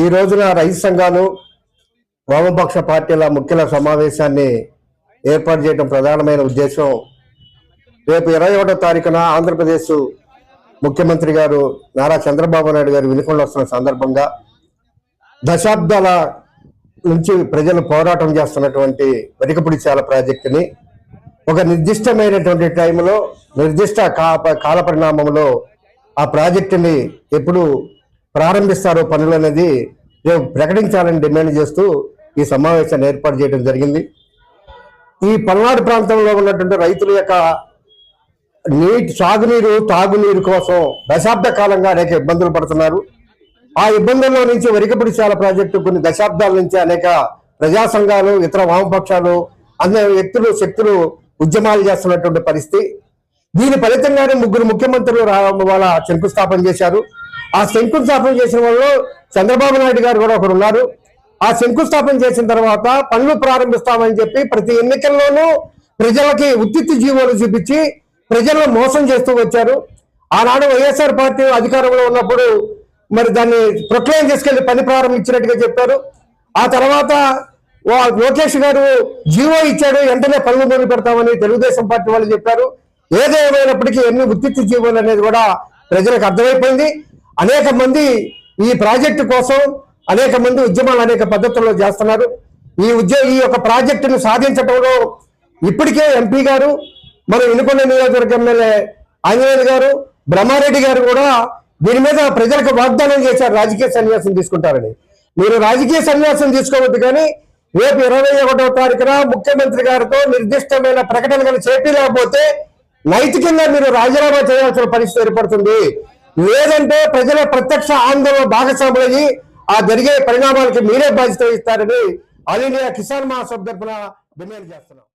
ఈ రోజున రైతు సంఘాలు వామపక్ష పార్టీల ముఖ్యుల సమావేశాన్ని ఏర్పాటు చేయడం ప్రధానమైన ఉద్దేశం రేపు 21వ తారీఖున ఆంధ్రప్రదేశ్ ముఖ్యమంత్రి గారు నారా చంద్రబాబు నాయుడు గారు వినుకొండ వస్తున్న సందర్భంగా దశాబ్దాల నుంచి ప్రజలు పోరాటం చేస్తున్నటువంటి వెనుకపుడిచాల ప్రాజెక్టుని ఒక నిర్దిష్టమైనటువంటి టైంలో నిర్దిష్ట కాల పరిణామంలో ఆ ప్రాజెక్టుని ఎప్పుడు ప్రారంభిస్తారో పనులు అనేది రేపు ప్రకటించాలని డిమాండ్ చేస్తూ ఈ సమావేశాన్ని ఏర్పాటు చేయడం జరిగింది. ఈ పల్నాడు ప్రాంతంలో ఉన్నటువంటి రైతుల యొక్క సాగునీరు తాగునీరు కోసం దశాబ్ద కాలంగా అనేక ఇబ్బందులు పడుతున్నారు. ఆ ఇబ్బందుల్లో నుంచి వెనుకపుడిచాల ప్రాజెక్టు కొన్ని దశాబ్దాల నుంచి అనేక ప్రజా సంఘాలు ఇతర వామపక్షాలు అనే వ్యక్తులు శక్తులు ఉద్యమాలు చేస్తున్నటువంటి పరిస్థితి. దీని ఫలితంగానే ముగ్గురు ముఖ్యమంత్రులు వాళ్ళ శంకుస్థాపన చేశారు. ఆ శంకుస్థాపన చేసిన వాళ్ళు చంద్రబాబు నాయుడు గారు కూడా ఒకరు ఉన్నారు. ఆ శంకుస్థాపన చేసిన తర్వాత పనులు ప్రారంభిస్తామని చెప్పి ప్రతి ఎన్నికల్లోనూ ప్రజలకి ఉత్తిత్తి జీవోలు చూపించి ప్రజలను మోసం చేస్తూ వచ్చారు. ఆనాడు వైఎస్ఆర్ పార్టీ అధికారంలో ఉన్నప్పుడు మరి దాన్ని ప్రొక్లెయిమ్ చేసుకెళ్లి పని ప్రారంభించినట్టుగా చెప్పారు. ఆ తర్వాత లోకేష్ గారు జీవో ఇచ్చాడు, వెంటనే పనులు మొదలు పెడతామని తెలుగుదేశం పార్టీ వాళ్ళు చెప్పారు. ఏదేమైనప్పటికీ ఎన్ని ఉత్తిత్తి జీవోలు అనేది కూడా ప్రజలకు అర్థమైపోయింది. అనేక మంది ఈ ప్రాజెక్టు కోసం అనేక మంది ఉద్యమాలు అనేక పద్ధతుల్లో చేస్తున్నారు. ఈ యొక్క ప్రాజెక్టును సాధించడంలో ఇప్పటికే ఎంపీ గారు మన వినుకొండ నియోజకవర్గ ఎమ్మెల్యే ఆంజనేయులు గారు బ్రహ్మారెడ్డి గారు కూడా దీని మీద ప్రజలకు వాగ్దానం చేశారు, రాజకీయ సన్యాసం తీసుకుంటారని. మీరు రాజకీయ సన్యాసం తీసుకోవద్దు, కానీ రేపు 21వ తారీఖున ముఖ్యమంత్రి గారితో నిర్దిష్టమైన ప్రకటనలు చేపలేకపోతే నైతికంగా మీరు రాజీనామా చేయాల్సిన పరిస్థితి ఏర్పడుతుంది. లేదంటే ప్రజల ప్రత్యక్ష ఆందోళన భాగస్వాములయ్యి ఆ జరిగే పరిణామాలకి మీరే బాధ్యత ఇస్తారని ఆల్ ఇండియా కిసాన్ మహాసభ తరఫున డిమాండ్ చేస్తున్నాం.